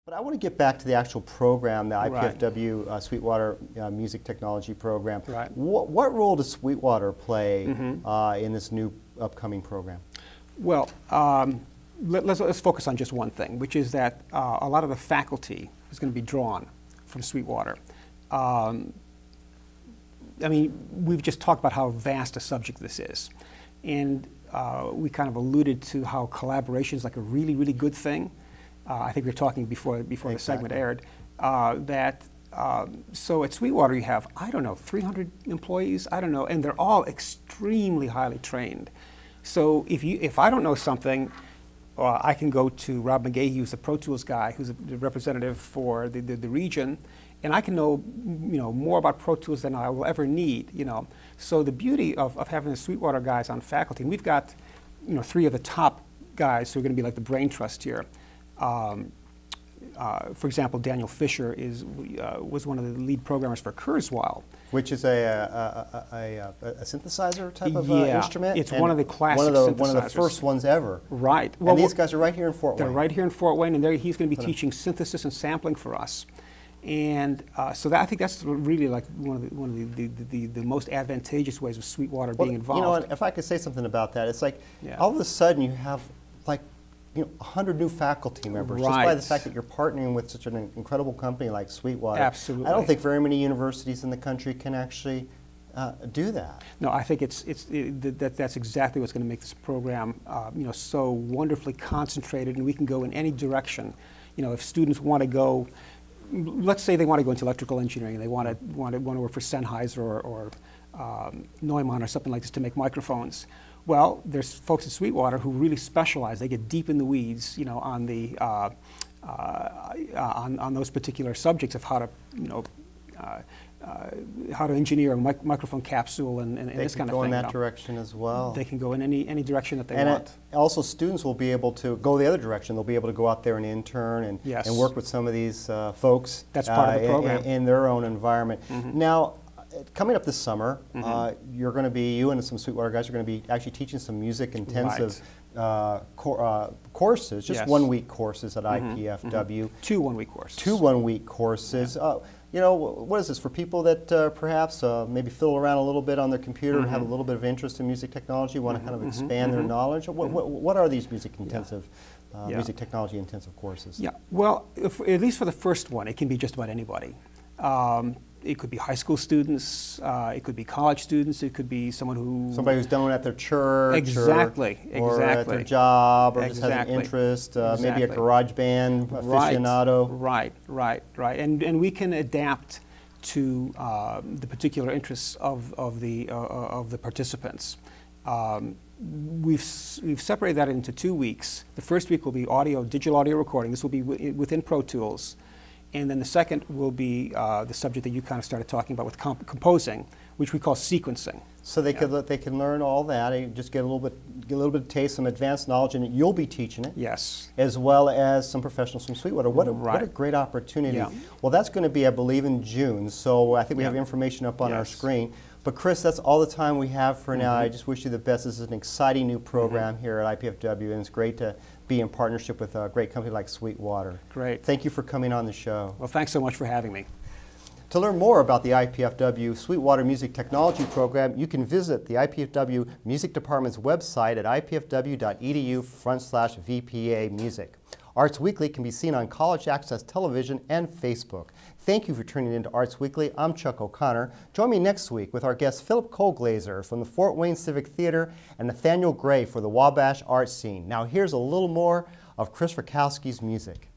But I want to get back to the actual program, the IPFW Sweetwater Music Technology Program. Right. What role does Sweetwater play in this new upcoming program? Well, let's focus on just one thing, which is that a lot of the faculty is going to be drawn from Sweetwater. I mean, we've just talked about how vast a subject this is. And we kind of alluded to how collaboration is like a really, really good thing. I think we were talking before the segment aired. So at Sweetwater you have, I don't know, 300 employees, I don't know, and they're all extremely highly trained. So if I don't know something, I can go to Rob McGahee, who's the Pro Tools guy, who's the representative for the region, and I can know more about Pro Tools than I will ever need. So the beauty of having the Sweetwater guys on faculty, and we've got 3 of the top guys who are going to be like the brain trust here. For example, Daniel Fisher was one of the lead programmers for Kurzweil. Which is a synthesizer type of instrument? It's one of the classic synthesizers. One of the first ones ever. Right. Well, and these guys are right here in Fort Wayne. They're right here in Fort Wayne, and he's going to be teaching synthesis and sampling for us. And so I think that's really like one of the most advantageous ways of Sweetwater being involved. You know, if I could say something about that, it's like all of a sudden you have like 100 new faculty members just by the fact that you're partnering with such an incredible company like Sweetwater. Absolutely. I don't think very many universities in the country can actually do that. No, I think that's exactly what's going to make this program so wonderfully concentrated, and we can go in any direction. If students want to go, let's say they want to go into electrical engineering, and they want to work for Sennheiser or Neumann or something like this to make microphones. Well, there's folks at Sweetwater who really specialize. They get deep in the weeds, on the on those particular subjects of how to engineer a microphone capsule and this kind of thing. They can go in that direction as well. They can go in any direction that they want. Also, students will be able to go the other direction. They'll be able to go out there and intern and work with some of these folks. That's part of the program. In their own environment. Now, coming up this summer, you and some Sweetwater guys are going to be actually teaching some music-intensive courses, just one-week courses at IPFW. 2 one-week courses. 2 one-week courses. What is this, for people that perhaps maybe fiddle around a little bit on their computer, have a little bit of interest in music technology, want to kind of expand their knowledge? What are these music-intensive, music technology-intensive courses? Yeah, well, at least for the first one, it can be just about anybody. It could be high school students, it could be college students, it could be somebody who's done it at their church, or at their job, or just has an interest, maybe a garage band aficionado. Right. And we can adapt to the particular interests of the participants. We've separated that into 2 weeks. The first week will be digital audio recording. This will be within Pro Tools. And then the second will be the subject that you kind of started talking about with composing, which we call sequencing. So they can learn all that and just get a little bit of taste, some advanced knowledge, and you'll be teaching it. Yes. As well as some professionals from Sweetwater. What a great opportunity. Yeah. Well, that's going to be, I believe, in June. So I think we have information up on our screen. But Chris, that's all the time we have for now. I just wish you the best. This is an exciting new program here at IPFW, and it's great to be in partnership with a great company like Sweetwater. Great. Thank you for coming on the show. Well, thanks so much for having me. To learn more about the IPFW Sweetwater Music Technology Program, you can visit the IPFW Music Department's website at ipfw.edu/VPA Music. Arts Weekly can be seen on College Access Television and Facebook. Thank you for tuning in to Arts Weekly. I'm Chuck O'Connor. Join me next week with our guest Philip Colglazer from the Fort Wayne Civic Theater and Nathaniel Gray for the Wabash art scene. Now here's a little more of Chris Rutkowski's music.